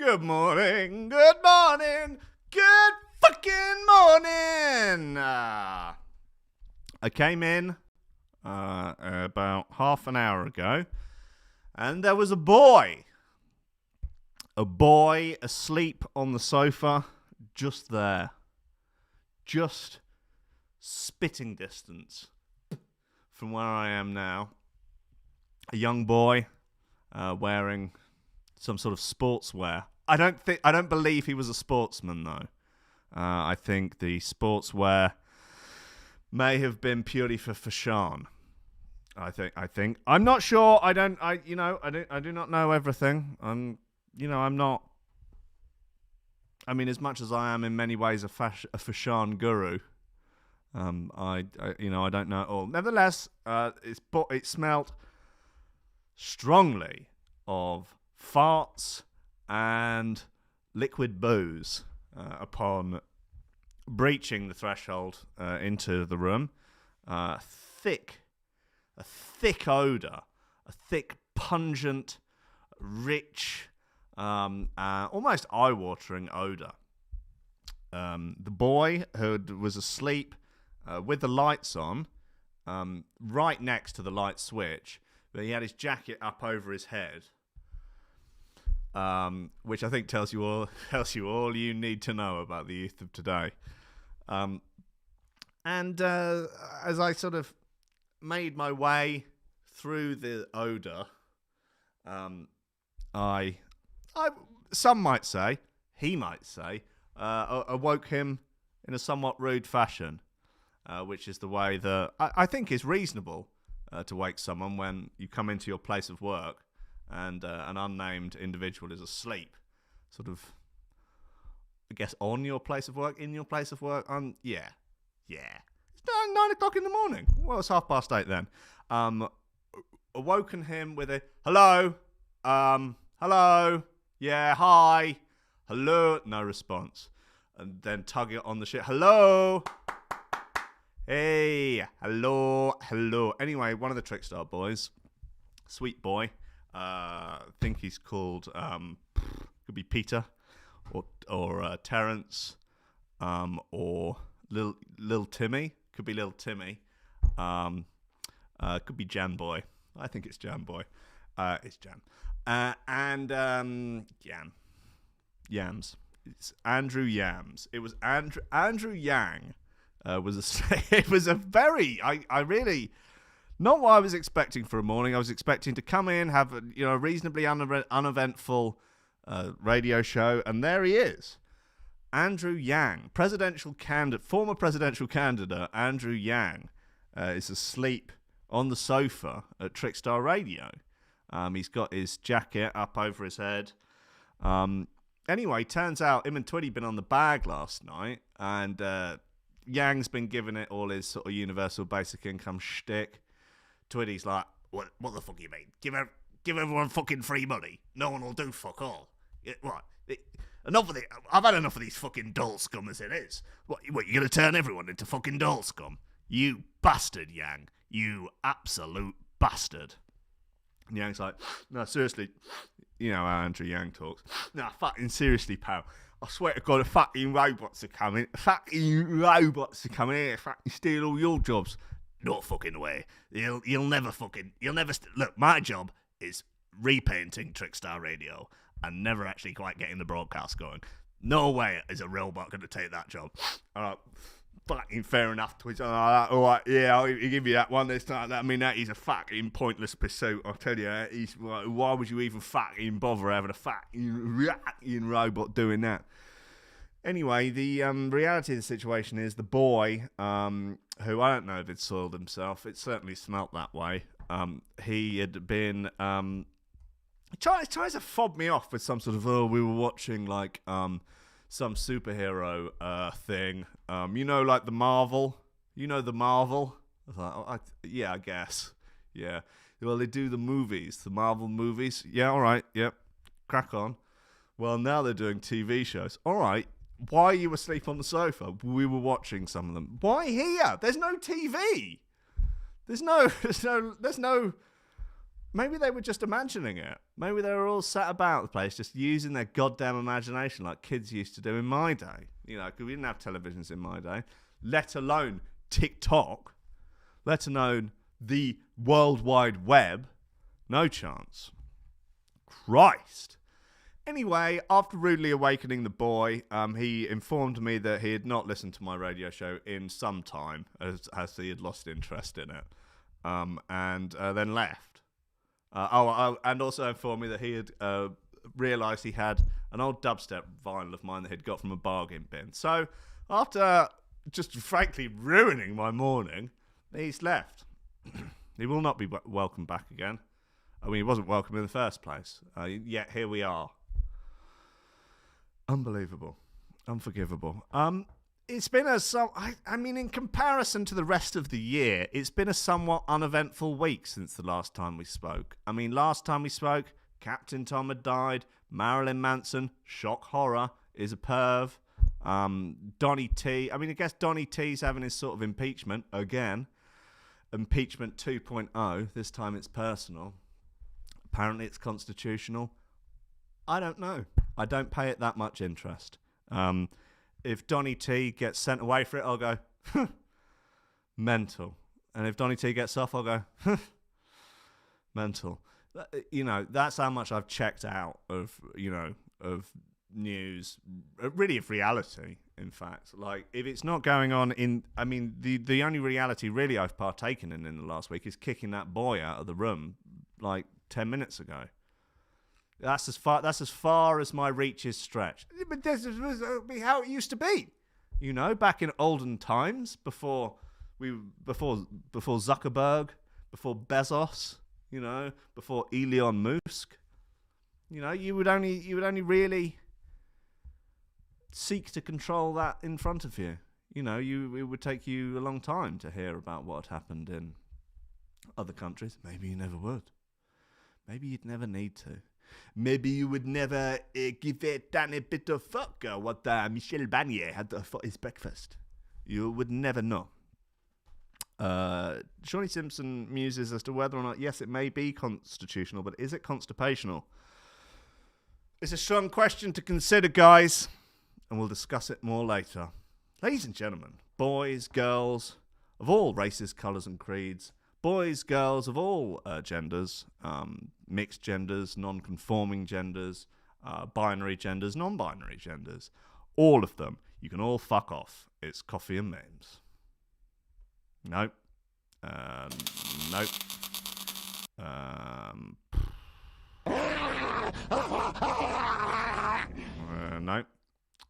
Good morning, good morning, good fucking morning. I came in about half an hour ago, and there was a boy asleep on the sofa, just there, just spitting distance from where I am now. A young boy wearing some sort of sportswear. I don't believe he was a sportsman though. I think the sportswear may have been purely for fashion. I think. I'm not sure. I do not know everything. I'm not. I mean, as much as I am in many ways a fashion guru, I don't know it all. Nevertheless, it smelt strongly of farts and liquid booze upon breaching the threshold into the room. A thick odor, a thick, pungent, rich, almost eye-watering odor. The boy who was asleep with the lights on, right next to the light switch, but he had his jacket up over his head. Which I think tells you all you need to know about the youth of today. And as I sort of made my way through the odor, I some might say, he might say, awoke him in a somewhat rude fashion, which is the way that I think is reasonable to wake someone when you come into your place of work and an unnamed individual is asleep, sort of, I guess, on your place of work, in your place of work. Yeah. It's 9 o'clock in the morning. Well, it's 8:30 then. Awoken him with a hello, yeah, hi, hello, no response, and then tug it on the shit. Hello, hey, hello. Anyway, one of the Trickstar boys, sweet boy. Think he's called could be Peter or Terence or Lil Timmy. Could be Lil Timmy. Could be Jam Boy. I think it's Jam Boy. It's Jam. And Yams. It's Andrew Yams. It was Andrew Yang. It was a very I really. Not what I was expecting for a morning. I was expecting to come in, have a reasonably uneventful radio show, and there he is, Andrew Yang, former presidential candidate Andrew Yang, is asleep on the sofa at Trickstar Radio. He's got his jacket up over his head. Anyway, turns out him and Twitty been on the bag last night, and Yang's been giving it all his sort of universal basic income shtick. Twitty's like, what the fuck you mean? Give everyone fucking free money. No one will do fuck all. I've had enough of these fucking doll scum as it is. What you going to turn everyone into fucking doll scum? You bastard, Yang. You absolute bastard. And Yang's like, no, seriously. You know how Andrew Yang talks. No, fucking seriously, pal. I swear to God, the fucking robots are coming. Fucking robots are coming here. Fucking steal all your jobs. No fucking way. You'll never look, my job is repainting Trickstar Radio and never actually quite getting the broadcast going. No way is a robot going to take that job. Fucking fair enough, Twitch. All right, yeah, I'll give you that one. That is a fucking pointless pursuit. I'll tell you, why would you even fucking bother having a fucking robot doing that? Anyway, the reality of the situation is the boy, who I don't know if he'd soiled himself, it certainly smelt that way. He had been, he tries to fob me off with some sort of, we were watching like some superhero thing. Like the Marvel. You know the Marvel? I thought, yeah, I guess. Yeah. Well, they do the movies, the Marvel movies. Yeah, all right, yep. Crack on. Well, now they're doing TV shows. All right. Why are you asleep on the sofa? We were watching some of them. Why here? There's no TV. There's no Maybe they were just imagining it. Maybe they were all sat about the place just using their goddamn imagination like kids used to do in my day. You know, because we didn't have televisions in my day, let alone TikTok, let alone the World Wide Web. No chance. Christ. Anyway, after rudely awakening the boy, he informed me that he had not listened to my radio show in some time, as he had lost interest in it, and then left. And also informed me that he had realised he had an old dubstep vinyl of mine that he'd got from a bargain bin. So, after just frankly ruining my morning, he's left. He will not be welcome back again. I mean, he wasn't welcome in the first place. Yet here we are. Unbelievable. Unforgivable. It's been I mean, in comparison to the rest of the year, it's been a somewhat uneventful week since the last time we spoke. I mean, last time we spoke, Captain Tom had died, Marilyn Manson, shock horror, is a perv, Donny T. I mean, I guess Donny T's having his sort of impeachment again. Impeachment 2.0, this time it's personal. Apparently it's constitutional. I don't know. I don't pay it that much interest. If Donny T gets sent away for it, I'll go, mental. And if Donny T gets off, I'll go, mental. You know, that's how much I've checked out of, you know, of news, really of reality, in fact. Like, if it's not going on in, I mean, the only reality really I've partaken in the last week is kicking that boy out of the room, like, 10 minutes ago. That's as far as my reach is stretched. But this is how it used to be, you know, back in olden times, before Zuckerberg, before Bezos, you know, before Elon Musk. You know, you would only really seek to control that in front of you. You know, it would take you a long time to hear about what had happened in other countries. Maybe you never would. Maybe you'd never need to. Maybe you would never give a tiny bit of fuck what Michel Barnier had for his breakfast. You would never know. Shawnee Simpson muses as to whether or not, yes, it may be constitutional, but is it constipational? It's a strong question to consider, guys, and we'll discuss it more later. Ladies and gentlemen, boys, girls, of all races, colours and creeds, boys, girls of all genders, mixed genders, non-conforming genders, binary genders, non-binary genders, all of them, you can all fuck off. It's coffee and memes. Nope. Nope. Nope.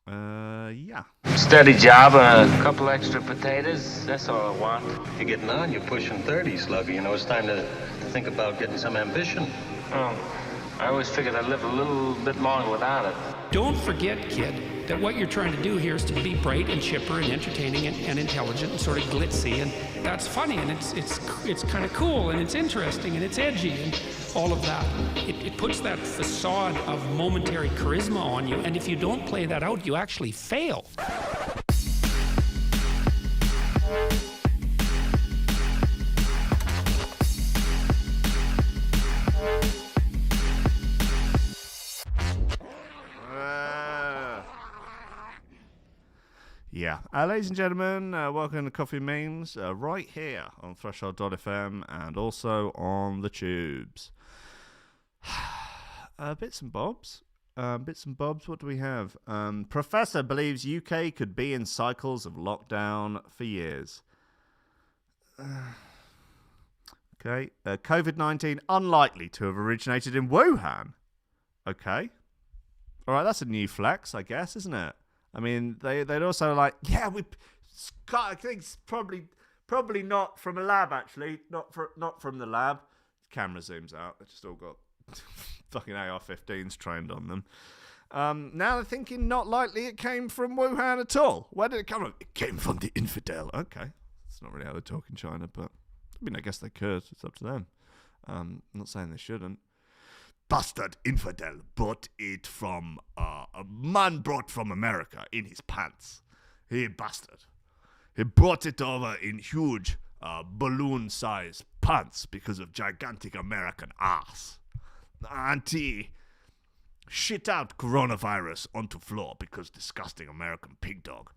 Yeah. Steady job and a couple extra potatoes. That's all I want. You're getting on. You're pushing 30, Slugger. You know, it's time to think about getting some ambition. Oh, I always figured I'd live a little bit longer without it. Don't forget, kid, that what you're trying to do here is to be bright and chipper and entertaining and intelligent and sort of glitzy, and that's funny, and it's kind of cool, and it's interesting, and it's edgy, and all of that. It puts that facade of momentary charisma on you, and if you don't play that out, you actually fail. Yeah. Ladies and gentlemen, welcome to Coffee Memes, right here on Threshold.fm and also on the tubes. Bits and bobs. What do we have? Professor believes UK could be in cycles of lockdown for years. Okay. COVID-19 unlikely to have originated in Wuhan. Okay. All right, that's a new flex, I guess, isn't it? I mean, they'd also like, yeah, I think it's probably not from a lab, actually. Not from the lab. Camera zooms out. They just all got fucking AR-15s trained on them. Now they're thinking not likely it came from Wuhan at all. Where did it come from? It came from the infidel. Okay. That's not really how they talk in China, but I mean, I guess they could. It's up to them. I'm not saying they shouldn't. Bastard infidel bought it from a man brought from America in his pants. He bastard. He brought it over in huge balloon-sized pants because of gigantic American ass. Auntie shit out coronavirus onto floor because disgusting American pig dog.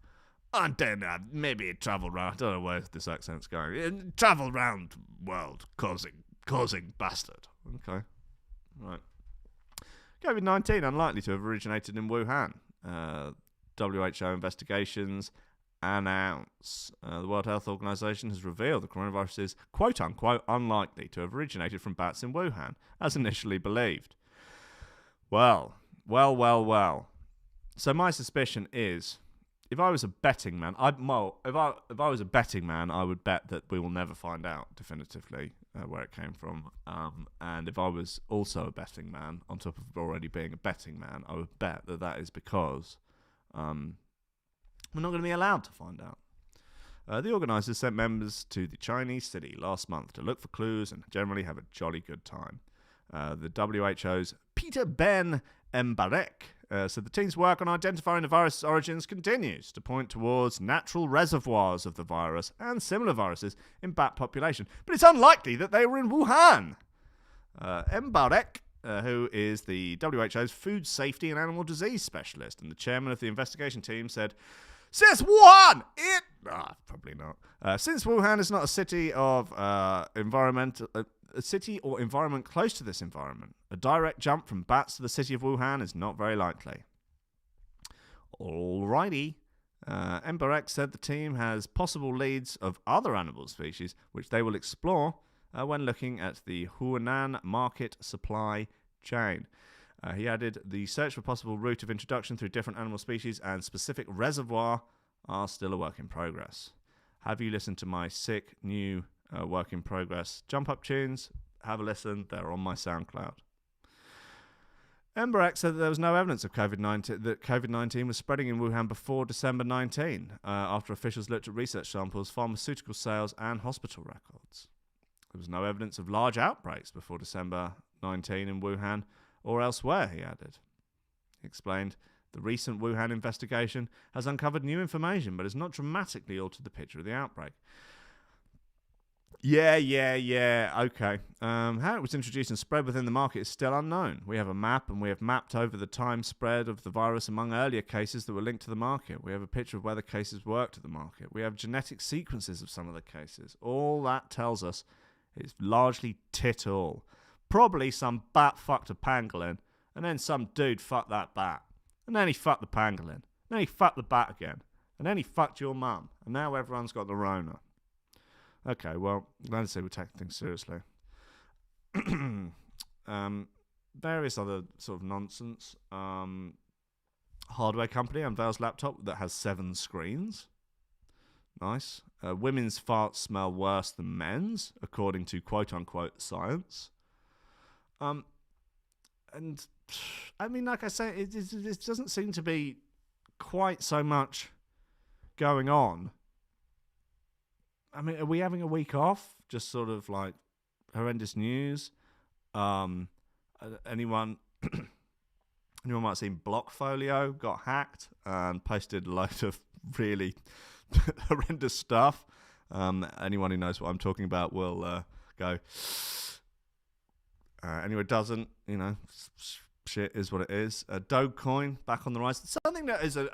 And then maybe travel round, I don't know where this accent's going, travel round world causing bastard. Okay, right. COVID-19 unlikely to have originated in Wuhan. WHO investigations announce. The World Health Organization has revealed the coronavirus is quote-unquote unlikely to have originated from bats in Wuhan, as initially believed. Well. So my suspicion is, if I was a betting man, if I was a betting man, I would bet that we will never find out definitively where it came from. And if I was also a betting man, on top of already being a betting man, I would bet that is because we're not going to be allowed to find out. The organisers sent members to the Chinese city last month to look for clues and generally have a jolly good time. The WHO's Peter Ben Mbarek said the team's work on identifying the virus's origins continues to point towards natural reservoirs of the virus and similar viruses in bat population, but it's unlikely that they were in Wuhan. Mbarek, who is the WHO's food safety and animal disease specialist and the chairman of the investigation team, said, "Since Wuhan, probably not. Since Wuhan is not a city of a city or environment close to this environment, a direct jump from bats to the city of Wuhan is not very likely." Alrighty. Mbarek said the team has possible leads of other animal species, which they will explore when looking at the Huanan market supply chain. He added, the search for possible route of introduction through different animal species and specific reservoir are still a work in progress. Have you listened to my sick new work in progress jump up tunes? Have a listen, they're on my SoundCloud. Mbarek said that there was no evidence of COVID-19 was spreading in Wuhan before December 19, after officials looked at research samples, pharmaceutical sales and hospital records. There was no evidence of large outbreaks before December 19 in Wuhan or elsewhere, he added. He explained, the recent Wuhan investigation has uncovered new information, but has not dramatically altered the picture of the outbreak. Yeah, okay. How it was introduced and spread within the market is still unknown. We have a map, and we have mapped over the time spread of the virus among earlier cases that were linked to the market. We have a picture of where the cases worked at the market. We have genetic sequences of some of the cases. All that tells us is largely tit all. Probably some bat fucked a pangolin, and then some dude fucked that bat. And then he fucked the pangolin. And then he fucked the bat again. And then he fucked your mum. And now everyone's got the Rona. Okay, well, let's say we're taking things seriously. Various other sort of nonsense. Hardware company unveils laptop that has 7 screens. Nice. Women's farts smell worse than men's, according to quote-unquote science. And, I mean, like I say, it doesn't seem to be quite so much going on. I mean, are we having a week off? Just sort of like horrendous news. Anyone might have seen Blockfolio got hacked and posted a load of really horrendous stuff. Anyone who knows what I'm talking about will go. Anyone doesn't, shit is what it is. Dogecoin back on the rise. Something that is all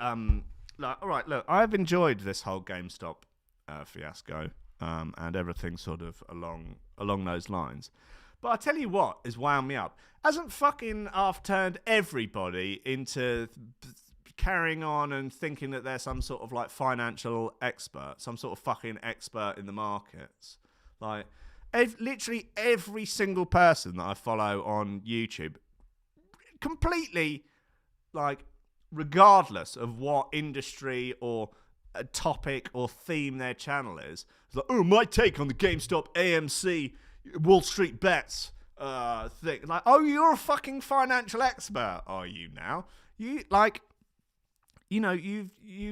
right. Look, I've enjoyed this whole GameStop fiasco and everything sort of along those lines. But I tell you what is wound me up. Hasn't fucking turned everybody into carrying on and thinking that they're some sort of like financial expert, some sort of fucking expert in the markets. Like, literally every single person that I follow on YouTube, completely, like, regardless of what industry or a topic or theme their channel is, it's like, oh, my take on the GameStop AMC Wall Street Bets thing. Like, oh, you're a fucking financial expert, are you now? You've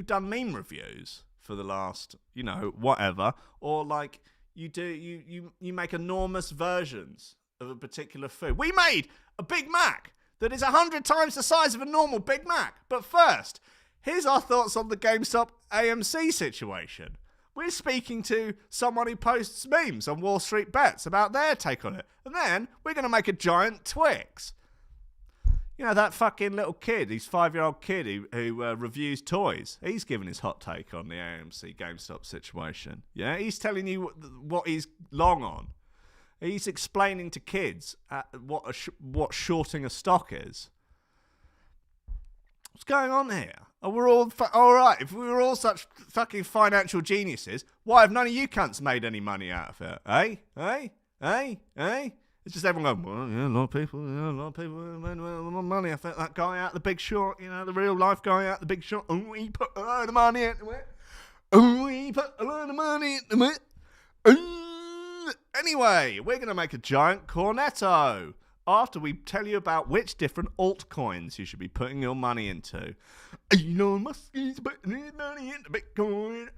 done meme reviews for the last, whatever, or like you make enormous versions of a particular food. We made a Big Mac that is 100 times the size of a normal Big Mac. But first, here's our thoughts on the GameStop AMC situation. We're speaking to someone who posts memes on Wall Street Bets about their take on it. And then we're going to make a giant Twix. You know, that fucking little kid, he's 5-year-old kid who reviews toys. He's giving his hot take on the AMC GameStop situation. Yeah, he's telling you what he's long on. He's explaining to kids what shorting a stock is. What's going on here? Are we all all right? If we were all such fucking financial geniuses, why have none of you cunts made any money out of it? It's just everyone going, well, yeah, a lot of people made money. I think that guy out The Big Short, you know, the real life guy out The Big Short. Oh, he put a lot of money into it. Anyway, we're going to make a giant cornetto after we tell you about which different altcoins you should be putting your money into. Elon Musk is putting his money into Bitcoin.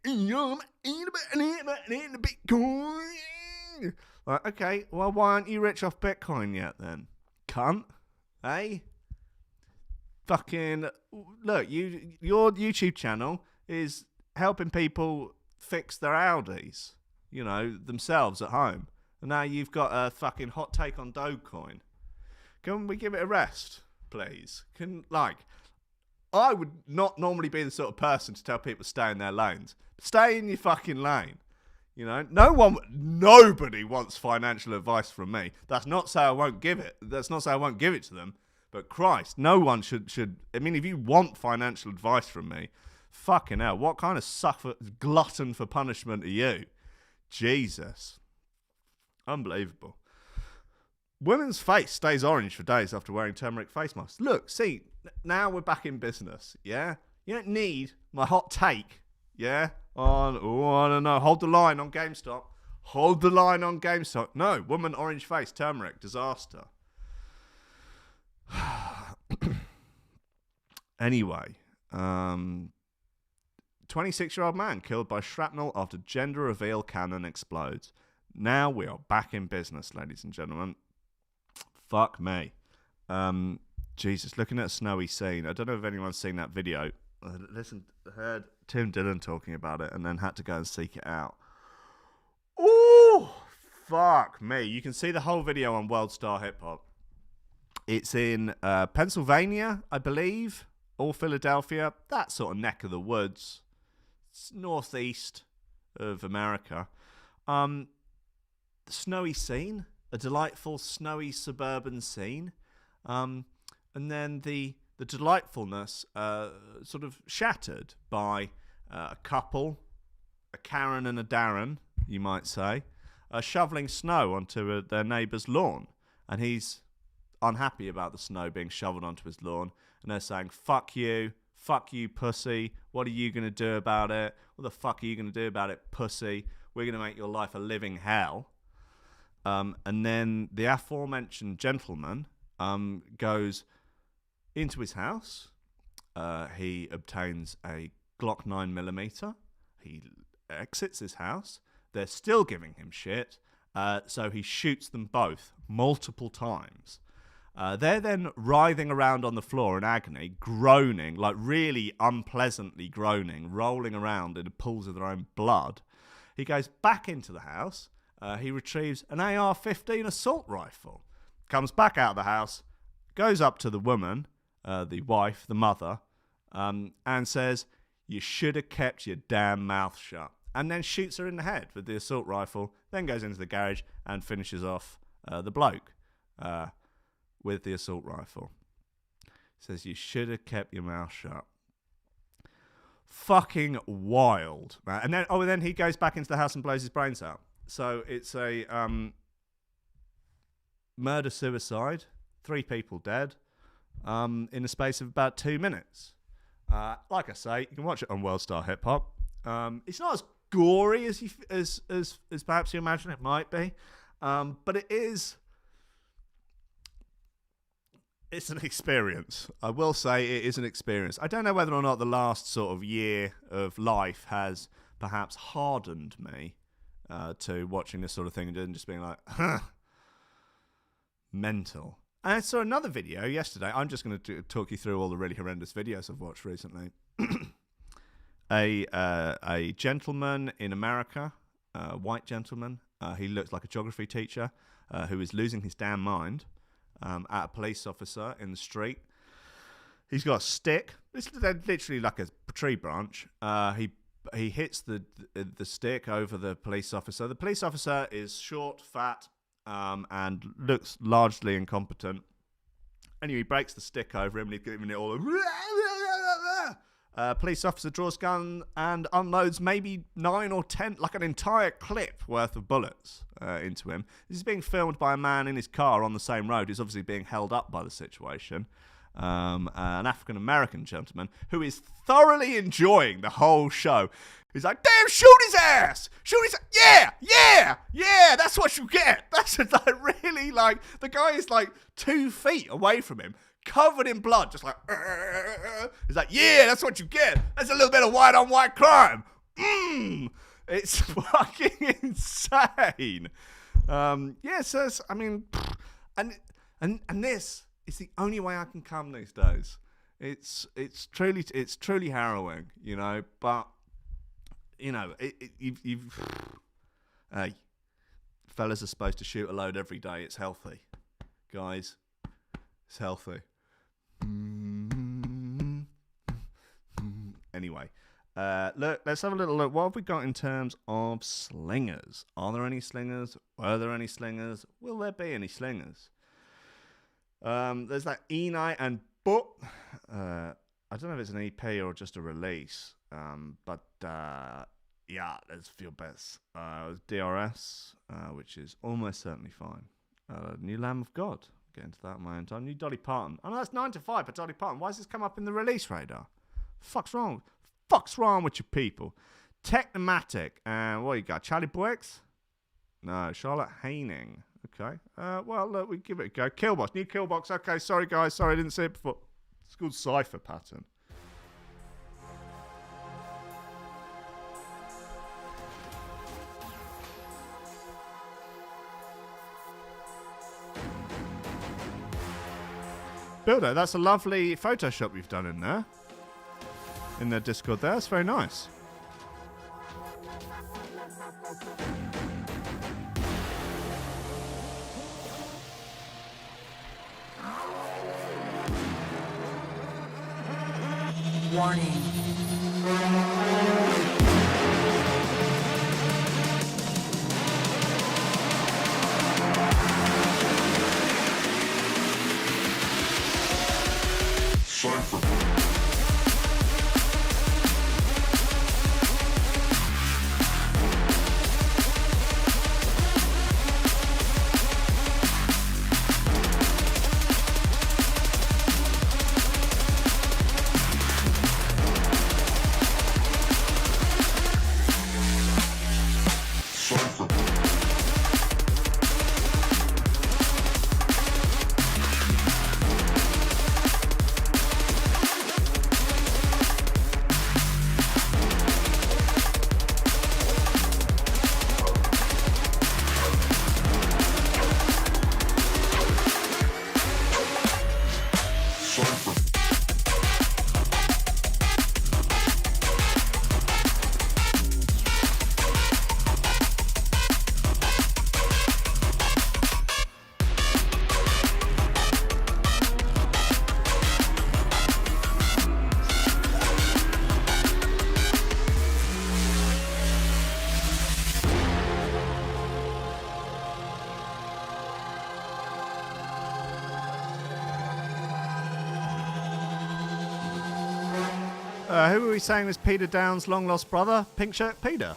Elon Musk is putting his money into Bitcoin. Like, okay, well, why aren't you rich off Bitcoin yet then? Cunt. Eh? Fucking, look, your YouTube channel is helping people fix their Audis, you know, themselves at home. And now you've got a fucking hot take on Dogecoin. Can we give it a rest, please? I would not normally be the sort of person to tell people to stay in their lanes. Stay in your fucking lane. You know, nobody wants financial advice from me. That's not to say I won't give it. That's not to say I won't give it to them. But Christ, no one should. I mean, if you want financial advice from me, fucking hell, what kind of glutton for punishment are you? Jesus. Unbelievable. Women's face stays orange for days after wearing turmeric face masks. Look, see, now we're back in business, yeah? You don't need my hot take, yeah? I don't know. Hold the line on GameStop. Hold the line on GameStop. No, woman, orange face, turmeric, disaster. Anyway, 26-year-old man killed by shrapnel after gender reveal cannon explodes. Now we are back in business, ladies and gentlemen. Fuck me. Jesus, looking at a snowy scene. I don't know if anyone's seen that video. I heard Tim Dillon talking about it and then had to go and seek it out. Ooh, fuck me. You can see the whole video on World Star Hip Hop. It's in Pennsylvania, I believe, or Philadelphia, that sort of neck of the woods. It's northeast of America. The snowy scene, a delightful snowy suburban scene. And then the delightfulness sort of shattered by a couple, a Karen and a Darren, you might say, shoveling snow onto their neighbour's lawn. And he's unhappy about the snow being shoveled onto his lawn. And they're saying, fuck you, pussy. What are you going to do about it? What the fuck are you going to do about it, pussy? We're going to make your life a living hell. And then the aforementioned gentleman goes into his house. He obtains a Glock 9mm. He exits his house. They're still giving him shit. So he shoots them both multiple times. They're then writhing around on the floor in agony, groaning, like really unpleasantly groaning, rolling around in pools of their own blood. He goes back into the house. He retrieves an AR-15 assault rifle, comes back out of the house, goes up to the woman, the wife, the mother, and says, "You should have kept your damn mouth shut." And then shoots her in the head with the assault rifle, then goes into the garage and finishes off the bloke with the assault rifle. Says, "You should have kept your mouth shut." Fucking wild, man. And then he goes back into the house and blows his brains out. So it's a murder-suicide, 3 people dead, in the space of about 2 minutes. Like I say, you can watch it on World Star Hip Hop. It's not as gory as perhaps you imagine it might be, but it is. It's an experience. I will say it is an experience. I don't know whether or not the last sort of year of life has perhaps hardened me to watching this sort of thing and just being like, mental. And I saw another video yesterday. I'm just going to talk you through all the really horrendous videos I've watched recently. a gentleman in America, a white gentleman. He looks like a geography teacher who is losing his damn mind at a police officer in the street. He's got a stick. It's literally like a tree branch. He hits the stick over the police officer. The police officer is short, fat, and looks largely incompetent. Anyway, he breaks the stick over him and he's giving it all police officer draws gun and unloads maybe 9 or 10, like an entire clip worth of bullets into him. This is being filmed by a man in his car on the same road who's obviously being held up by the situation. An African-American gentleman who is thoroughly enjoying the whole show. He's like, damn, shoot his ass! Shoot his ass! Yeah, that's what you get! That's like really like, the guy is like 2 feet away from him, covered in blood, just like, he's like, yeah, that's what you get! That's a little bit of white-on-white crime! It's fucking insane! So I mean, and this is the only way I can come these days. It's truly harrowing, you know. But you know, hey, fellas are supposed to shoot a load every day. It's healthy, guys. It's healthy. Anyway, look, let's have a little look. What have we got in terms of slingers? Are there any slingers? Were there any slingers? Will there be any slingers? There's that E-Night and But. I don't know if it's an EP or just a release. But yeah, there's a few bits. DRS, which is almost certainly fine. New Lamb of God. Get into that in my own time. New Dolly Parton. Oh no, that's 9 to 5 by Dolly Parton. Why has this come up in the release radar? Fuck's wrong with you people? Technomatic. And what you got? Charlie Boix? No, Charlotte Haining. Okay. Well, look, we give it a go. Killbox. New Killbox. Okay, sorry, guys. Sorry, I didn't see it before. It's called Cypher Pattern. Builder, that's a lovely Photoshop you've done in there. In the Discord there. That's very nice. Warning. Who are we saying was Peter Down's long lost brother? Pink shirt Peter.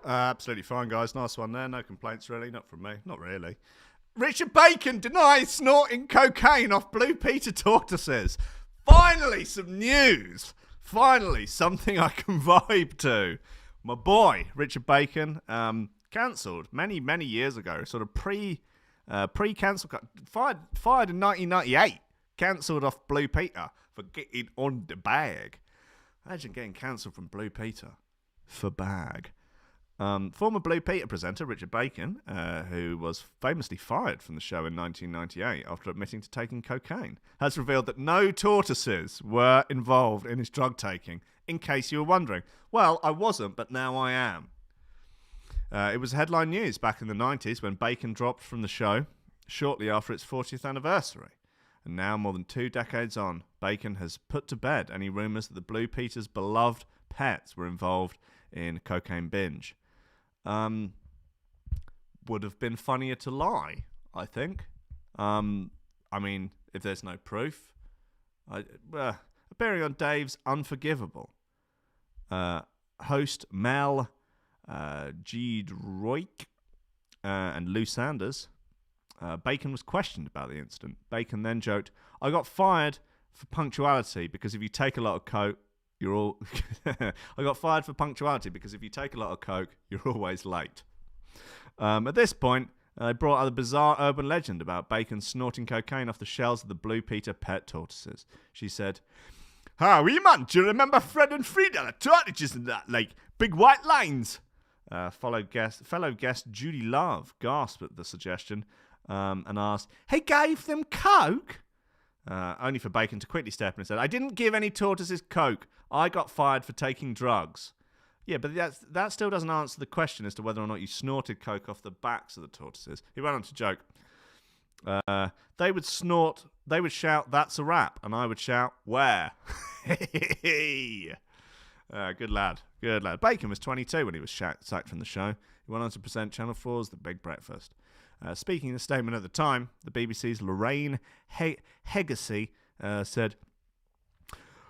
Absolutely fine, guys. Nice one there. No complaints, really. Not from me. Not really. Richard Bacon denies snorting cocaine off Blue Peter tortoises. Finally, some news. Finally, something I can vibe to. My boy, Richard Bacon, cancelled many years ago. Sort of pre-cancel. Fired in 1998. Cancelled off Blue Peter for getting on the bag. Imagine getting cancelled from Blue Peter for bag. Former Blue Peter presenter Richard Bacon, who was famously fired from the show in 1998 after admitting to taking cocaine, has revealed that no tortoises were involved in his drug taking, in case you were wondering. Well, I wasn't, but now I am. It was headline news back in the 90s when Bacon dropped from the show shortly after its 40th anniversary. And now, more than 2 decades on, Bacon has put to bed any rumours that the Blue Peter's beloved pets were involved in a cocaine binge. Would have been funnier to lie, I think. I mean, if there's no proof. Appearing on Dave's Unforgivable, host Mel Giedroyc and Lou Sanders, Bacon was questioned about the incident. Bacon then joked, "I got fired for punctuality because if you take a lot of coke, you're all." I got fired for punctuality because if you take a lot of coke, you're always late. At this point, they brought out a bizarre urban legend about Bacon snorting cocaine off the shells of the Blue Peter pet tortoises. She said, "Ah, wee man, do you remember Fred and Frida, the tortoises in that lake? Big white lines." Fellow guest Judy Love gasped at the suggestion and asked, "He gave them coke?" Only for Bacon to quickly step in and said, "I didn't give any tortoises coke. I got fired for taking drugs." Yeah, but that still doesn't answer the question as to whether or not you snorted coke off the backs of the tortoises. He went on to joke, they would shout, "That's a wrap," and I would shout, "Where?" Good lad. Bacon was 22 when he was sacked from the show. He went on to present Channel 4's The Big Breakfast. Speaking in a statement at the time, the BBC's Lorraine Hegarty said,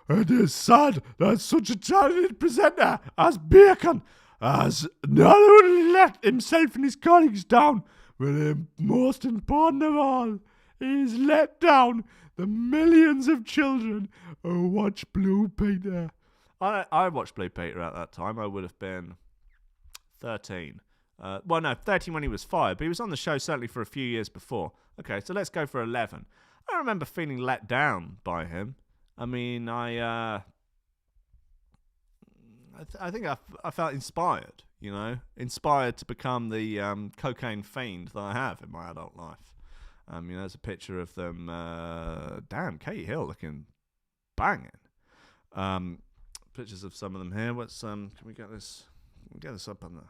"It is sad that such a talented presenter as Bacon has not only let himself and his colleagues down, but most important of all, he's let down the millions of children who watch Blue Peter." I watched Blue Peter at that time. I would have been 13. 13 when he was fired, but he was on the show certainly for a few years before. Okay, so let's go for 11. I remember feeling let down by him. I mean, I think I felt inspired, inspired to become the cocaine fiend that I have in my adult life. There's a picture of them. Damn, Katie Hill looking banging. Pictures of some of them here. Can we get this? Get this up on the.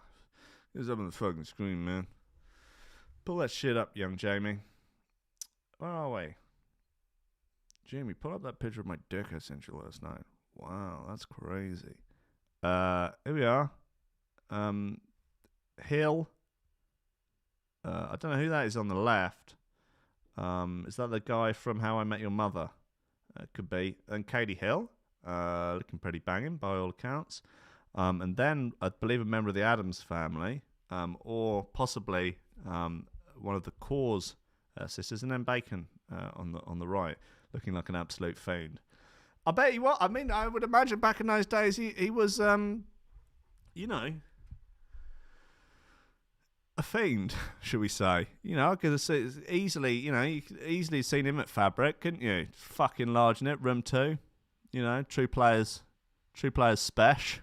It's up on the fucking screen, man. Pull that shit up, young Jamie. Where are we? Jamie, pull up that picture of my dick I sent you last night. Wow, that's crazy. Here we are. Hill. I don't know who that is on the left. Is that the guy from How I Met Your Mother? Could be. And Katie Hill. Looking pretty banging by all accounts. And then I believe a member of the Addams family, or possibly one of the Cause sisters, and then Bacon on the right, looking like an absolute fiend. I bet you what. I mean, I would imagine back in those days he was, a fiend, should we say? I could have easily, you could easily seen him at Fabric, couldn't you? Fucking large in it, room 2. True players special.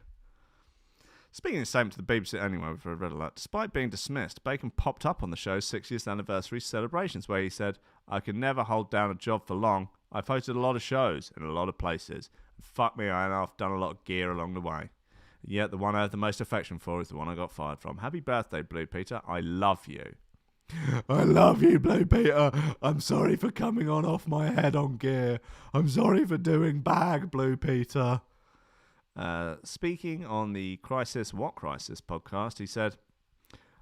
Speaking the same to the BBC anyway, before I read a lot. Despite being dismissed, Bacon popped up on the show's 60th anniversary celebrations where he said, "I can never hold down a job for long. I've hosted a lot of shows in a lot of places. And fuck me, I've done a lot of gear along the way. Yet the one I have the most affection for is the one I got fired from. Happy birthday, Blue Peter. I love you." I love you, Blue Peter. I'm sorry for coming off my head on gear. I'm sorry for doing bag, Blue Peter. Speaking on the What Crisis podcast, he said,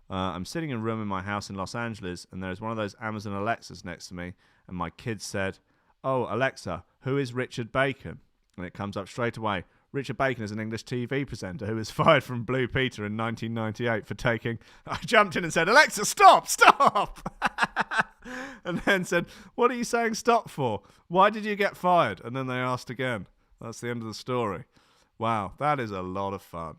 I'm sitting in a room in my house in Los Angeles, and there's one of those Amazon Alexas next to me, and my kid said, "Oh, Alexa, who is Richard Bacon?" And it comes up straight away, Richard Bacon is an English TV presenter who was fired from Blue Peter in 1998 for taking... I jumped in and said, Alexa, stop! And then said, what are you saying stop for? Why did you get fired? And then they asked again. That's the end of the story. Wow, that is a lot of fun.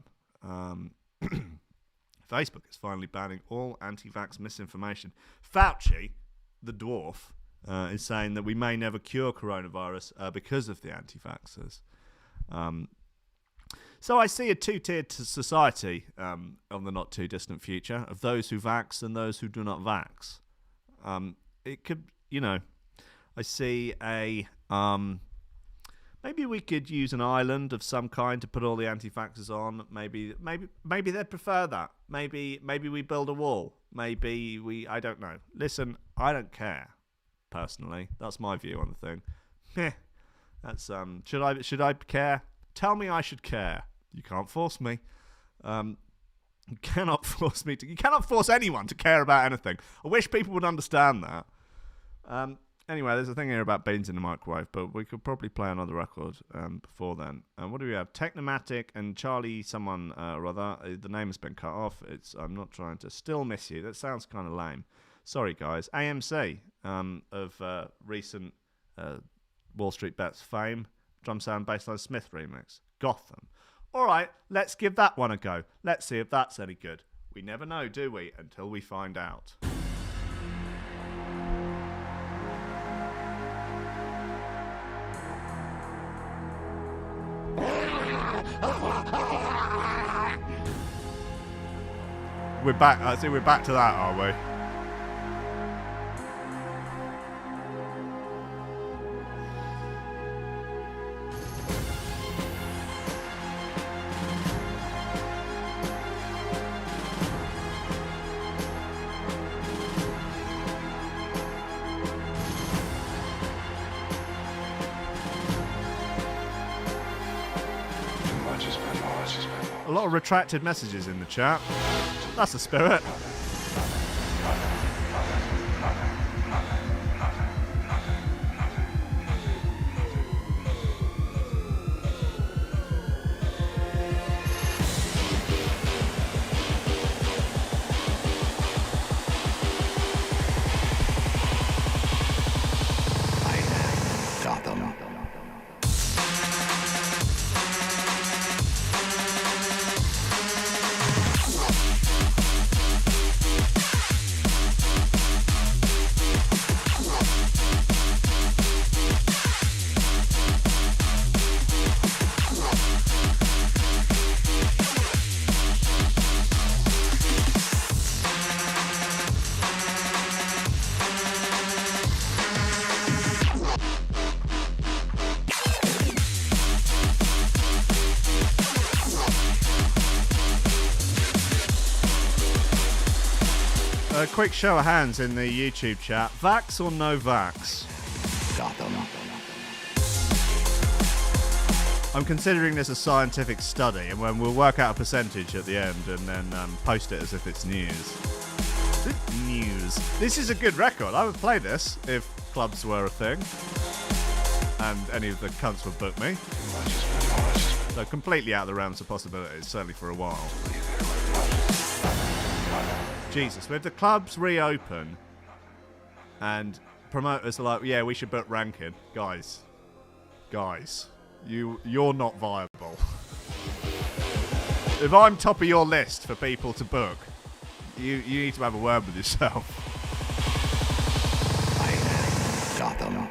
Facebook is finally banning all anti-vax misinformation. Fauci, the dwarf, is saying that we may never cure coronavirus because of the anti-vaxxers. So I see a two-tiered society on the not-too-distant future of those who vax and those who do not vax. It could, I see a... maybe we could use an island of some kind to put all the anti-vaxxers on. Maybe they'd prefer that. Maybe we build a wall. I don't know. Listen, I don't care, personally. That's my view on the thing. That's should I care? Tell me I should care. You can't force me. You cannot force me to. You cannot force anyone to care about anything. I wish people would understand that. Anyway, there's a thing here about beans in the microwave, but we could probably play another record before then. What do we have? Technomatic and Charlie someone or other. The name has been cut off. I'm not trying to still miss you. That sounds kind of lame. Sorry, guys. AMC of recent Wall Street Bets fame. Drum sound bassline Smith remix. Gotham. All right, let's give that one a go. Let's see if that's any good. We never know, do we? Until we find out. We're back. I see we're back to that, are we? A lot of retracted messages in the chat. That's the spirit. A quick show of hands in the YouTube chat. Vax or no vax? I'm considering this a scientific study, and we'll work out a percentage at the end and then post it as if it's news. News. This is a good record. I would play this if clubs were a thing. And any of the cunts would book me. So completely out of the realms of possibilities, certainly for a while. Jesus, if the clubs reopen and promoters are like, yeah, we should book Rankin, guys, you're not viable. If I'm top of your list for people to book, you need to have a word with yourself. Gotham.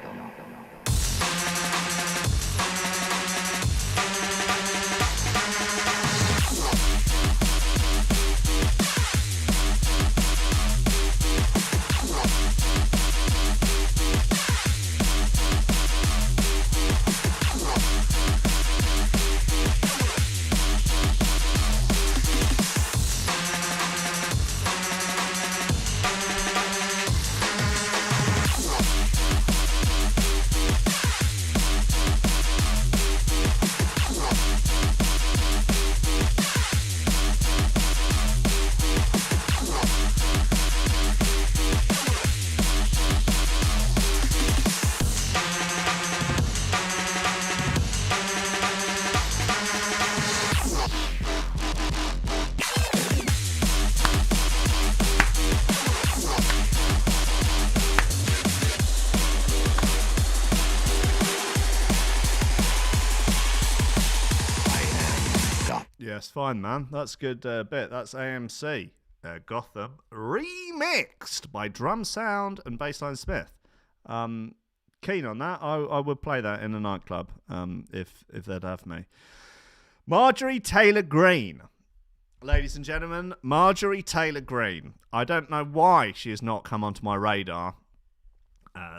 Yes, fine, man. That's a good bit. That's AMC. Gotham remixed by Drum Sound and Bassline Smith. Keen on that. I would play that in a nightclub if they'd have me. Marjorie Taylor Greene. Ladies and gentlemen, Marjorie Taylor Greene. I don't know why she has not come onto my radar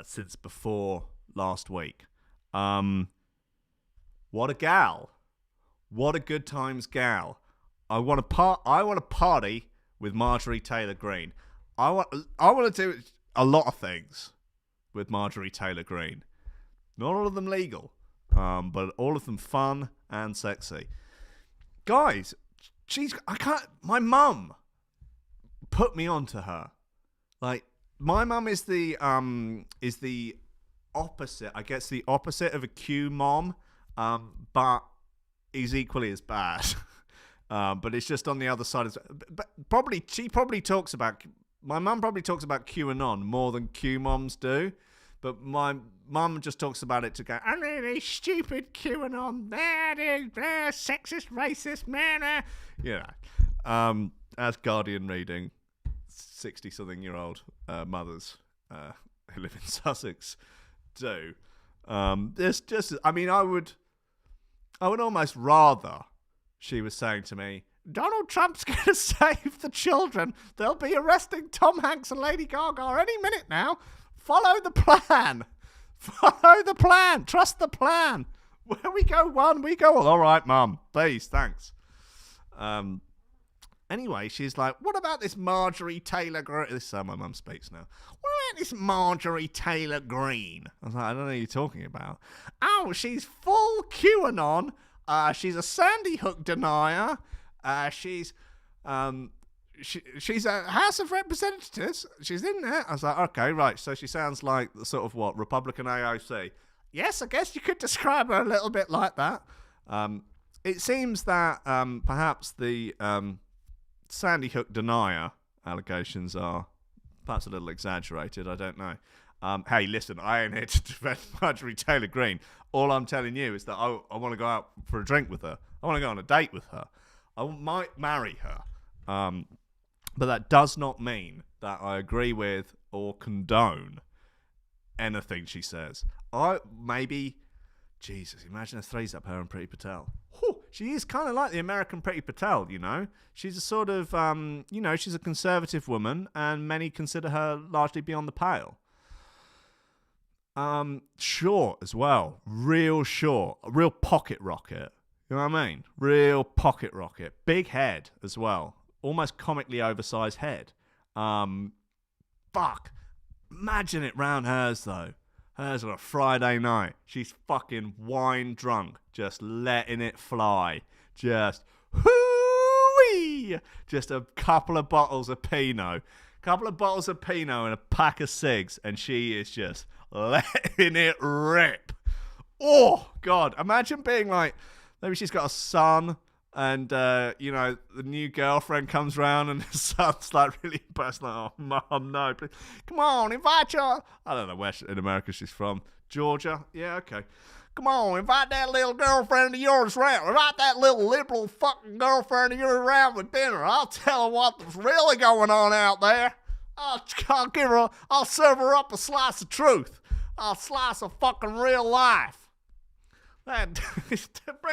since before last week. What a gal. What a good times gal. I want to party with Marjorie Taylor Greene. I want to do a lot of things with Marjorie Taylor Greene. Not all of them legal, but all of them fun and sexy. Guys, my mum put me onto her. Like, my mum is the opposite. I guess the opposite of a Q mom, but is equally as bad. But it's just on the other side. But she probably talks about. My mum probably talks about QAnon more than Q moms do. But my mum just talks about it to go, I really stupid QAnon, sexist, racist, man. You know, as Guardian reading, 60-something-year-old mothers who live in Sussex do. There's just, I mean, I would almost rather she was saying to me, Donald Trump's going to save the children. They'll be arresting Tom Hanks and Lady Gaga any minute now. Follow the plan. Follow the plan. Trust the plan. Where we go one, we go all. All right, Mum. Please, thanks. Anyway, she's like, what about this Marjorie Taylor Greene? This is how my mum speaks now. What about this Marjorie Taylor Greene? I was like, I don't know what you're talking about. Oh, she's full QAnon. She's a Sandy Hook denier. She's a House of Representatives. She's in there. I was like, okay, right. So she sounds like the sort of what? Republican AOC. Yes, I guess you could describe her a little bit like that. It seems that perhaps the Sandy Hook denier allegations are perhaps a little exaggerated. I don't know. Hey, listen, I ain't here to defend Marjorie Taylor Greene. All I'm telling you is that I want to go out for a drink with her. I want to go on a date with her. I might marry her. But that does not mean that I agree with or condone anything she says. Jesus, imagine a threes-up her and Priti Patel. Whew, she is kind of like the American Priti Patel, you know. She's a sort of, she's a conservative woman, and many consider her largely beyond the pale. Short as well, real short, a real pocket rocket. You know what I mean? Real pocket rocket, big head as well. Almost comically oversized head. Fuck. Imagine it round hers, though. Hers on a Friday night. She's fucking wine drunk. Just letting it fly. Just hoo-wee. Just a couple of bottles of Pinot. Couple of bottles of Pinot and a pack of cigs. And she is just letting it rip. Oh, God. Imagine being like, maybe she's got a son. And, the new girlfriend comes round and the son's like really impressed. Like, oh, Mum, no. Please. Come on, invite your... I don't know where in America she's from. Georgia? Yeah, okay. Come on, invite that little girlfriend of yours round. Invite that little liberal fucking girlfriend of yours round for dinner. I'll tell her what's really going on out there. I'll serve her up a slice of truth. A slice of fucking real life. Bring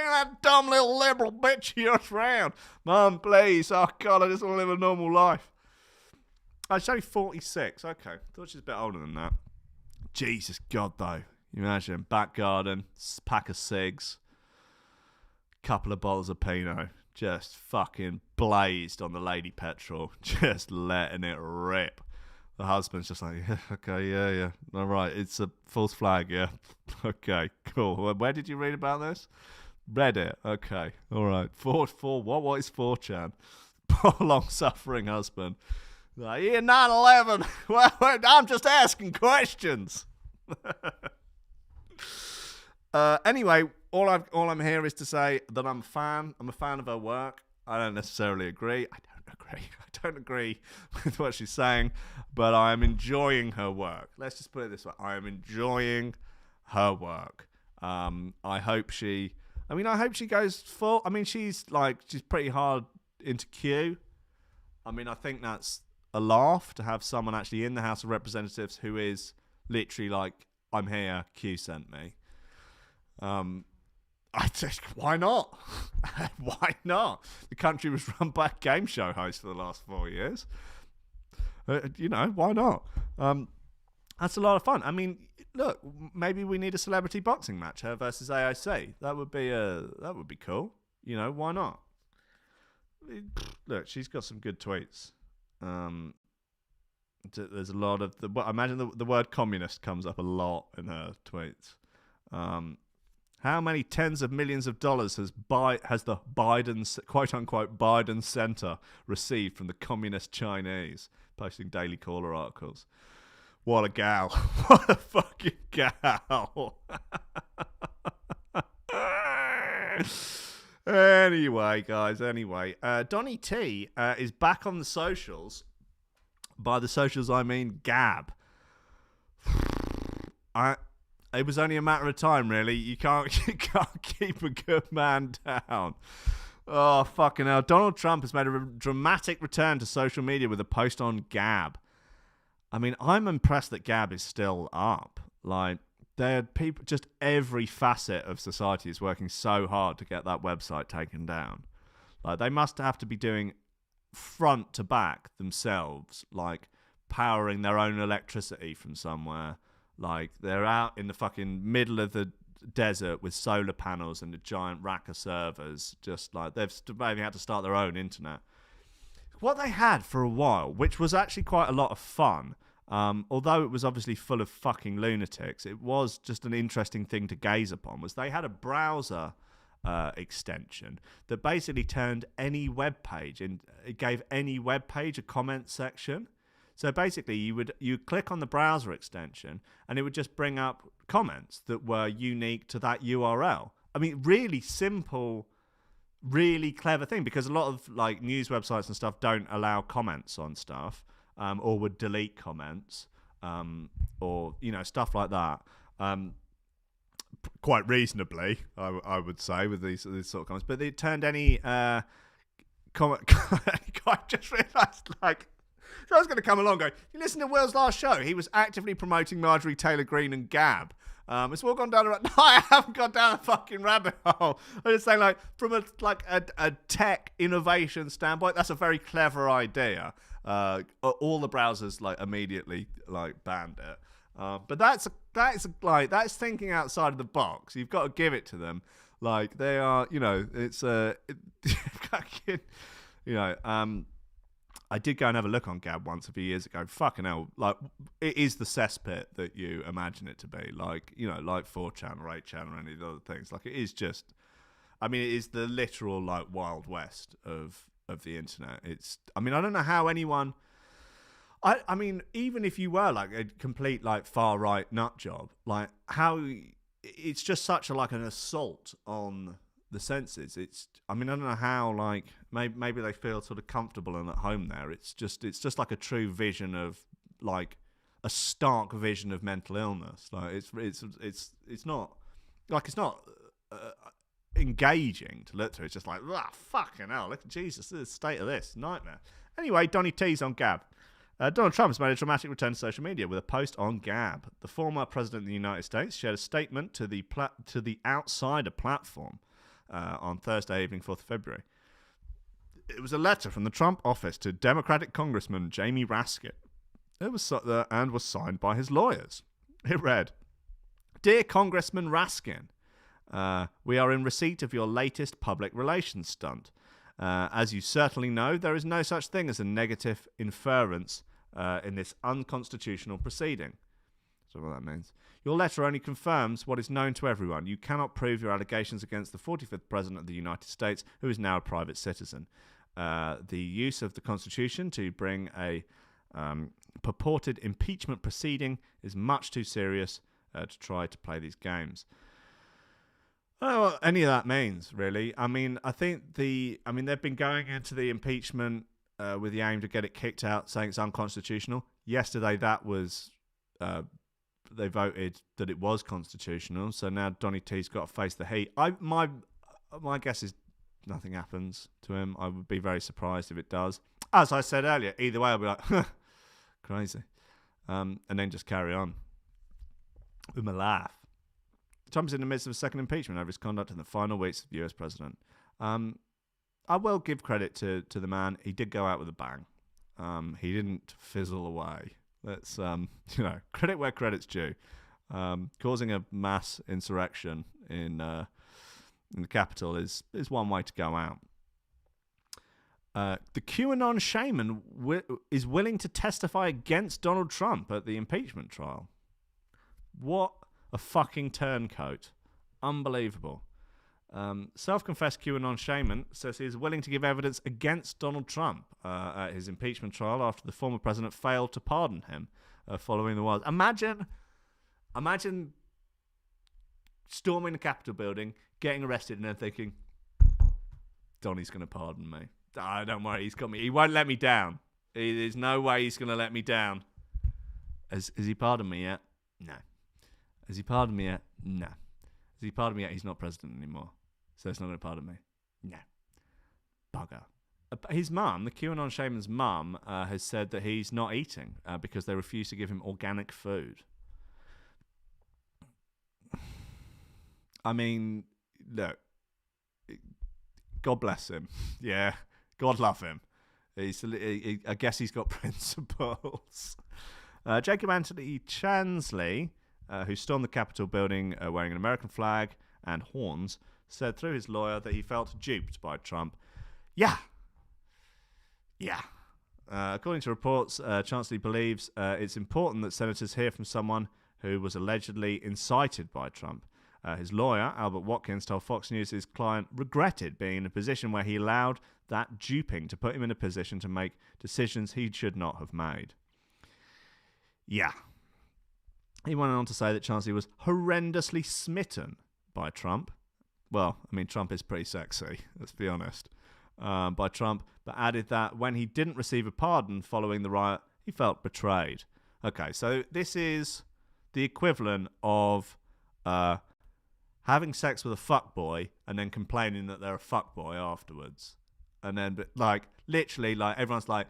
that dumb little liberal bitch of yours round. Mum, please. Oh, God, I just want to live a normal life. Oh, she's only 46. Okay. Thought she was a bit older than that. Jesus, God, though. You imagine, back garden, pack of cigs, couple of bottles of Pinot, just fucking blazed on the Lady Petrol, just letting it rip. The husband's just like, yeah, okay, yeah. All right, it's a false flag, yeah. Okay, cool. Where did you read about this? Reddit. Okay, all right. What is 4chan? Poor long-suffering husband. Like, yeah, 9/11. Well, I'm just asking questions. Anyway, all I'm here is to say that I'm a fan. I'm a fan of her work. I don't necessarily agree. I don't agree with what she's saying, but I am enjoying her work. Let's just put it this way. I am enjoying her work. I hope she I mean, I hope she goes full. I mean, she's pretty hard into Q. I mean, I think that's a laugh to have someone actually in the House of Representatives who is literally like, I'm here, Q sent me. I think, why not? Why not? The country was run by a game show host for the last 4 years. Why not? That's a lot of fun. I mean, look, maybe we need a celebrity boxing match, her versus AOC. That would be cool. Why not? Look, she's got some good tweets. There's a lot of I imagine the word communist comes up a lot in her tweets. How many tens of millions of dollars has the Biden, quote unquote, Biden Center received from the communist Chinese? Posting Daily Caller articles. What a gal. What a fucking gal. Anyway, guys, Donny T is back on the socials. By the socials, I mean Gab. It was only a matter of time, really. You can't keep a good man down. Oh, fucking hell. Donald Trump has made a dramatic return to social media with a post on Gab. I mean, I'm impressed that Gab is still up. Like, people, just every facet of society is working so hard to get that website taken down. Like, they must have to be doing front to back themselves, like powering their own electricity from somewhere. Like, they're out in the fucking middle of the desert with solar panels and a giant rack of servers, just like they've maybe had to start their own internet. What they had for a while, which was actually quite a lot of fun, although it was obviously full of fucking lunatics, it was just an interesting thing to gaze upon, was they had a browser extension that basically turned any web page, and it gave any web page a comment section. So basically, you click on the browser extension, and it would just bring up comments that were unique to that URL. I mean, really simple, really clever thing, because a lot of like news websites and stuff don't allow comments on stuff, or would delete comments, or stuff like that. Quite reasonably, I would say, with these sort of comments. But it turned any comment. I just realised, like. So I was going to come along and go, you listen to Will's last show? He was actively promoting Marjorie, Taylor Greene and Gab. It's all gone down no, I haven't gone down a fucking rabbit hole. I'm just saying, like, from a tech innovation standpoint, that's a very clever idea. All the browsers like immediately like banned it. But that's thinking outside of the box. You've got to give it to them. Like, they are, it's I did go and have a look on Gab once a few years ago. Fucking hell, like, it is the cesspit that you imagine it to be. Like, like 4chan or 8chan or any of the other things. Like, it is just, I mean, it is the literal, like, Wild West of the internet. I don't know how anyone, I mean, even if you were, like, a complete, like, far-right nut job, like, how, it's just such a, like, an assault on the senses. I don't know how, like, maybe they feel sort of comfortable and at home there. It's just like a true vision of, like, a stark vision of mental illness. Like, it's not like, it's not engaging to look through. It's just like, fucking hell, look at Jesus, the state of this nightmare. Anyway, Donny T's on Gab. Donald Trump has made a dramatic return to social media with a post on Gab. The former president of the United States shared a statement to the Outsider platform on Thursday evening, 4th of February. It was a letter from the Trump office to Democratic Congressman Jamie Raskin. It was and was signed by his lawyers. It read, "Dear Congressman Raskin, we are in receipt of your latest public relations stunt. As you certainly know, there is no such thing as a negative inference in this unconstitutional proceeding." That's what that means. "Your letter only confirms what is known to everyone. You cannot prove your allegations against the 45th President of the United States, who is now a private citizen. The use of the Constitution to bring a purported impeachment proceeding is much too serious to try to play these games." I don't know what any of that means, really. I mean, I think they've been going into the impeachment with the aim to get it kicked out, saying it's unconstitutional. Yesterday, that was... they voted that it was constitutional, so now Donny T's got to face the heat. my guess is nothing happens to him. I would be very surprised if it does. As I said earlier, either way, I'll be like, crazy. And then just carry on with my life. Trump is in the midst of a second impeachment over his conduct in the final weeks of the US president. I will give credit to the man. He did go out with a bang. He didn't fizzle away. Let's, credit where credit's due. Causing a mass insurrection in the Capitol is one way to go out. The QAnon Shaman is willing to testify against Donald Trump at the impeachment trial. What a fucking turncoat. Unbelievable. Self-confessed QAnon Shaman says he is willing to give evidence against Donald Trump at his impeachment trial after the former president failed to pardon him following the wild. Imagine storming the Capitol building, getting arrested, and then thinking, Donnie's going to pardon me. Oh, don't worry, he's got me. He won't let me down. There's no way he's going to let me down. Has he pardoned me yet? No. Has he pardoned me yet? No. Has he pardoned me yet? He's not president anymore. So it's not going to pardon me. No. Bugger. His mum, the QAnon Shaman's mum, has said that he's not eating because they refuse to give him organic food. I mean, look, God bless him. Yeah, God love him. I guess he's got principles. Jacob Anthony Chansley, who stormed the Capitol building wearing an American flag and horns, said through his lawyer that he felt duped by Trump. Yeah. According to reports, Chansley believes it's important that senators hear from someone who was allegedly incited by Trump. His lawyer, Albert Watkins, told Fox News his client regretted being in a position where he allowed that duping to put him in a position to make decisions he should not have made. Yeah. He went on to say that Chansley was horrendously smitten by Trump. Well, I mean, Trump is pretty sexy, let's be honest, by Trump, but added that when he didn't receive a pardon following the riot, he felt betrayed. Okay, so this is the equivalent of having sex with a fuckboy and then complaining that they're a fuckboy afterwards. And then, literally, everyone's like,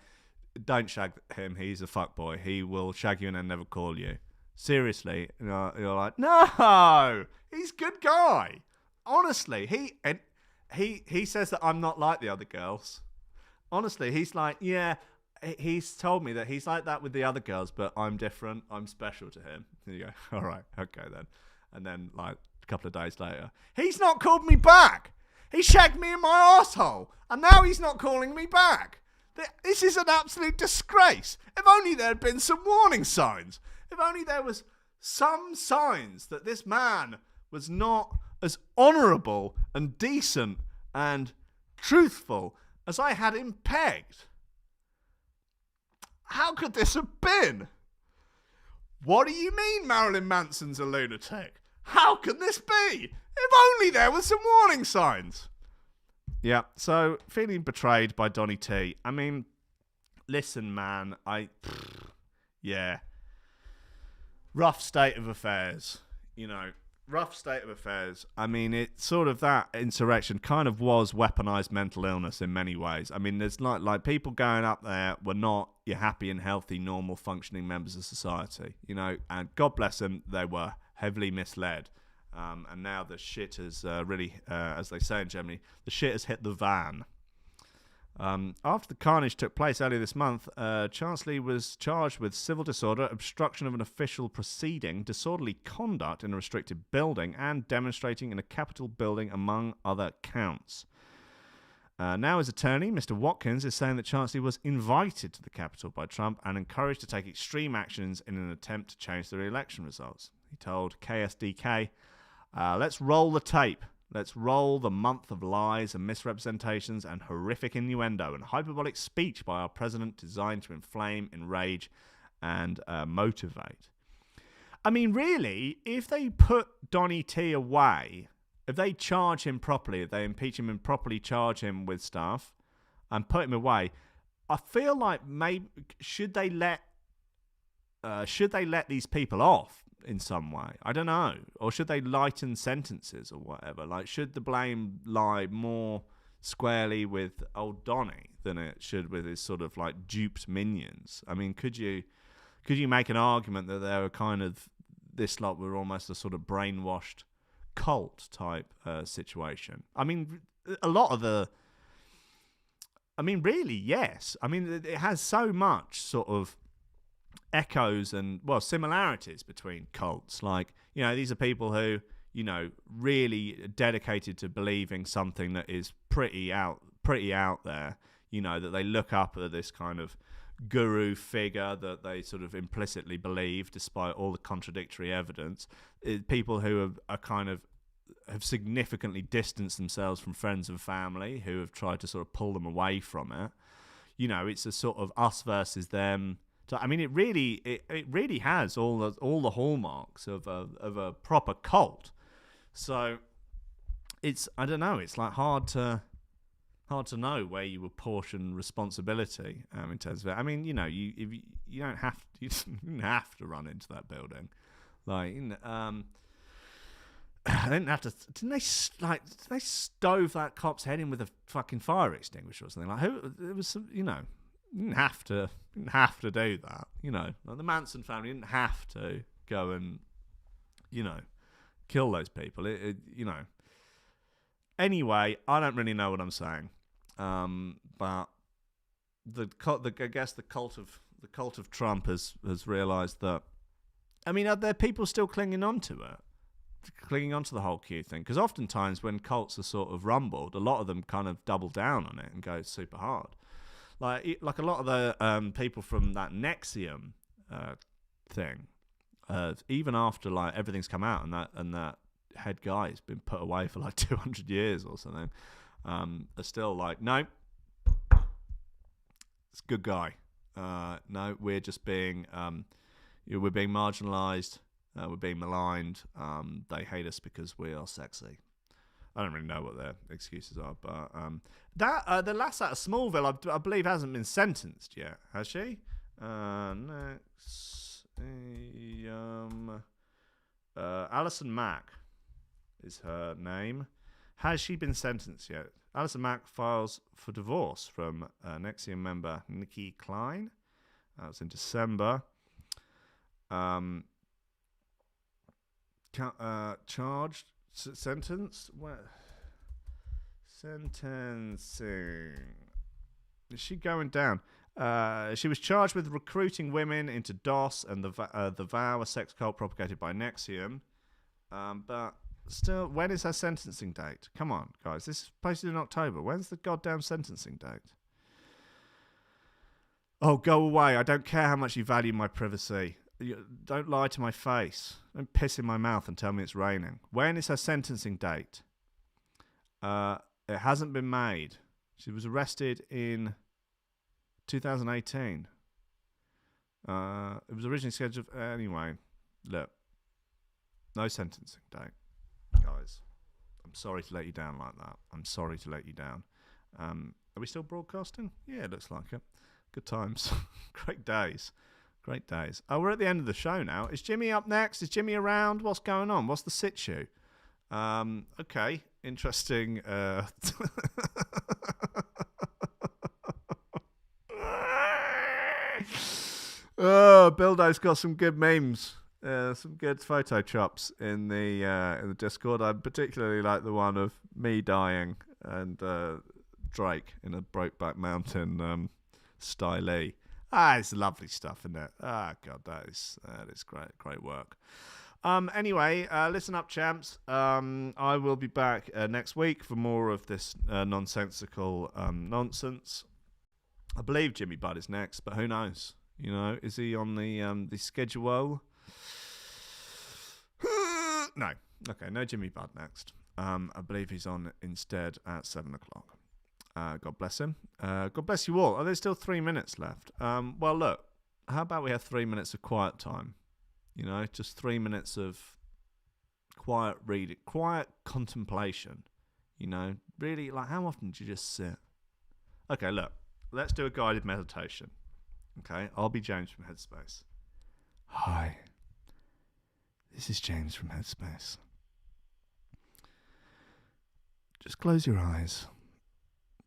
don't shag him, he's a fuckboy. He will shag you and then never call you. Seriously, you're like, no, he's a good guy. Honestly, he says that I'm not like the other girls. Honestly, he's like, yeah, he's told me that he's like that with the other girls, but I'm different. I'm special to him. And you go, all right, okay then. And then, a couple of days later, he's not called me back. He shagged me in my arsehole, and now he's not calling me back. This is an absolute disgrace. If only there had been some warning signs. If only there was some signs that this man was not as honourable and decent and truthful as I had him pegged. How could this have been? What do you mean Marilyn Manson's a lunatic? How can this be? If only there were some warning signs. Yeah, so feeling betrayed by Donny T. I mean, listen, man, yeah. Rough state of affairs, rough state of affairs. I mean, it's sort of that insurrection kind of was weaponized mental illness in many ways. I mean, there's like people going up there were not your happy and healthy, normal, functioning members of society, and God bless them, they were heavily misled. And now the shit has really, as they say in Germany, the shit has hit the van. After the carnage took place earlier this month, Chansley was charged with civil disorder, obstruction of an official proceeding, disorderly conduct in a restricted building, and demonstrating in a Capitol building, among other counts. Now his attorney, Mr. Watkins, is saying that Chansley was invited to the Capitol by Trump and encouraged to take extreme actions in an attempt to change the election results. He told KSDK, let's roll the tape. Let's roll the month of lies and misrepresentations and horrific innuendo and hyperbolic speech by our president designed to inflame, enrage, and motivate. I mean, really, if they put Donny T away, if they charge him properly, if they impeach him and properly charge him with stuff and put him away, I feel like maybe should they let should they let these people off in some way? I don't know. Or should they lighten sentences or whatever? Like, should the blame lie more squarely with old Donny than it should with his sort of like duped minions? I mean, could you make an argument that they were kind of, this lot were almost a sort of brainwashed cult type situation? I mean, a lot of the... I mean, really, yes. I mean, it has so much sort of echoes and, well, similarities between cults. Like, you know, these are people who, you know, really dedicated to believing something that is pretty out there, you know, that they look up at this kind of guru figure that they sort of implicitly believe despite all the contradictory evidence. People who are kind of have significantly distanced themselves from friends and family who have tried to sort of pull them away from it. You know, it's a sort of us versus them. So, I mean, it really has all the hallmarks of a proper cult. So it's, I don't know, it's like hard to know where you apportion responsibility in terms of it. I mean, you know, you don't have to run into that building, like, I didn't have to. Didn't they stove that cop's head in with a fucking fire extinguisher or something? Like, who? It was some, you know, you didn't have to do that. You know, like the Manson family didn't have to go and, you know, kill those people. You know. Anyway, I don't really know what I'm saying, but I guess the cult of Trump has realised that. I mean, are there people still clinging on to it? Clinging onto the whole Q thing, because oftentimes when cults are sort of rumbled, a lot of them kind of double down on it and go super hard. Like a lot of the people from that Nexium thing, even after like everything's come out and that head guy has been put away for like 200 years or something, are still like, no, it's a good guy. No, we're just being we're being marginalised. We're being maligned. They hate us because we are sexy. I don't really know what their excuses are, but the lass out of Smallville, I believe, hasn't been sentenced yet, has she? Next, Alison Mack is her name. Has she been sentenced yet? Alison Mack files for divorce from Nexium member Nikki Klein. That was in December. Charged, sentenced. Where? Sentencing. Is she going down? She was charged with recruiting women into DOS and the Vow, a sex cult propagated by Nexium. But still, when is her sentencing date? Come on, guys. This is posted in October. When's the goddamn sentencing date? Oh, go away. I don't care how much you value my privacy. Don't lie to my face. Don't piss in my mouth and tell me it's raining. When is her sentencing date? It hasn't been made. She was arrested in 2018. It was originally scheduled... Anyway, look. No sentencing date. Guys, I'm sorry to let you down like that. I'm sorry to let you down. Are we still broadcasting? Yeah, it looks like it. Good times. Great days. Great days. Oh, we're at the end of the show now. Is Jimmy up next? Is Jimmy around? What's going on? What's the situ? Okay. Interesting. Oh, Bildo's got some good memes. Some good photo chops in the Discord. I particularly like the one of me dying and Drake in a Brokeback Mountain style. It's lovely stuff, isn't it? God, that is great work. Anyway, listen up, champs. I will be back next week for more of this nonsensical nonsense. I believe Jimmy Budd is next, but who knows? You know, is he on the schedule? No. Okay, no Jimmy Budd next. I believe he's on instead at 7:00. God bless him. God bless you all. There's still 3 minutes left. Well, look, how about we have 3 minutes of quiet time? You know, just 3 minutes of quiet reading, quiet contemplation. You know, really, like, how often do you just sit? Okay, look, let's do a guided meditation. Okay, I'll be James from Headspace. Hi, this is James from Headspace. Just close your eyes.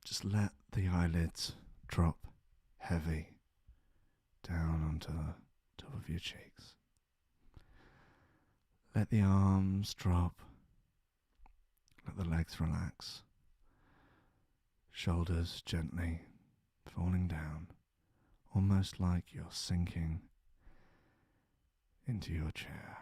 Just let the eyelids drop heavy down onto the top of your cheeks. Let the arms drop. Let the legs relax. Shoulders gently falling down, almost like you're sinking into your chair.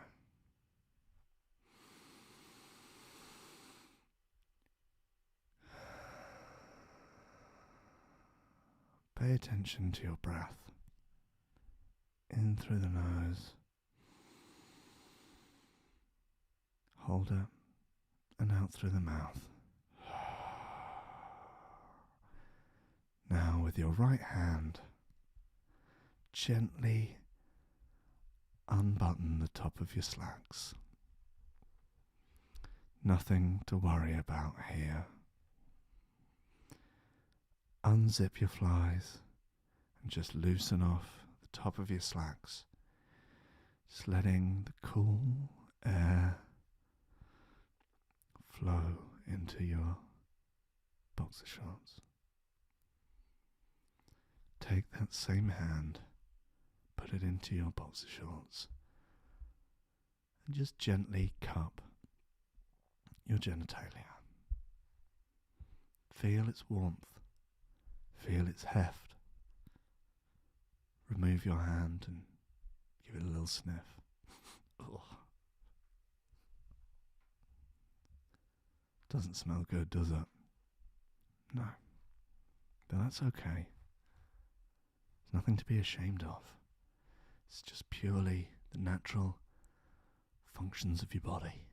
Pay attention to your breath. In through the nose. Hold it, and out through the mouth. Now with your right hand, gently unbutton the top of your slacks. Nothing to worry about here. Unzip your flies and just loosen off the top of your slacks. Just letting the cool air flow into your boxer shorts. Take that same hand, put it into your boxer shorts, and just gently cup your genitalia. Feel its warmth, feel its heft. Remove your hand and give it a little sniff. Ugh. Doesn't smell good, does it? No. But that's okay. There's nothing to be ashamed of. It's just purely the natural functions of your body.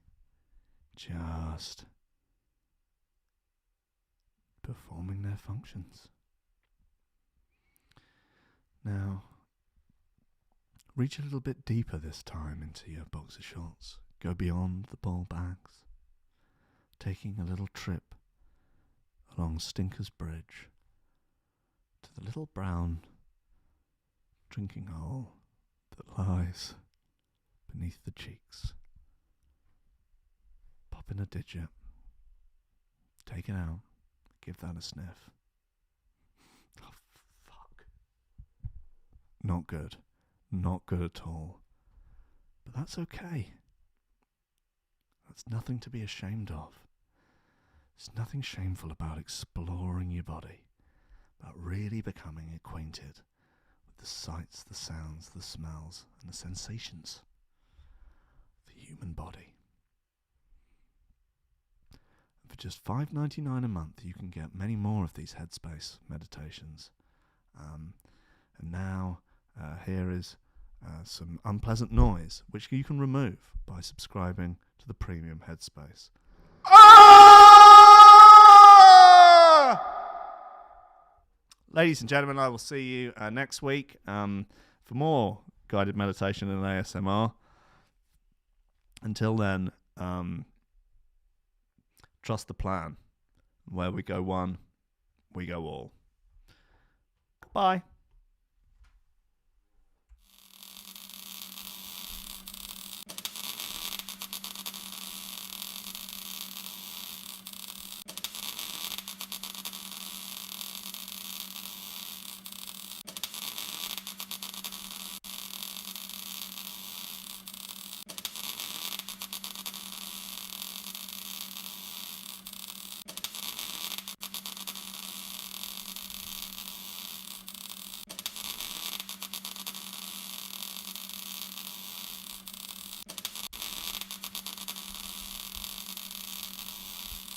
Just performing their functions. Now, reach a little bit deeper this time into your boxer shorts. Go beyond the ball bags. Taking a little trip along Stinker's Bridge to the little brown drinking hole that lies beneath the cheeks. Pop in a digit, take it out, give that a sniff. Oh, fuck. Not good. Not good at all. But that's okay. That's nothing to be ashamed of. There's nothing shameful about exploring your body, about really becoming acquainted with the sights, the sounds, the smells, and the sensations of the human body. And for just $5.99 a month, you can get many more of these Headspace meditations. And now, here is some unpleasant noise, which you can remove by subscribing to the premium Headspace. Ladies and gentlemen, I will see you next week for more guided meditation and ASMR. Until then, trust the plan. Where we go one, we go all. Bye.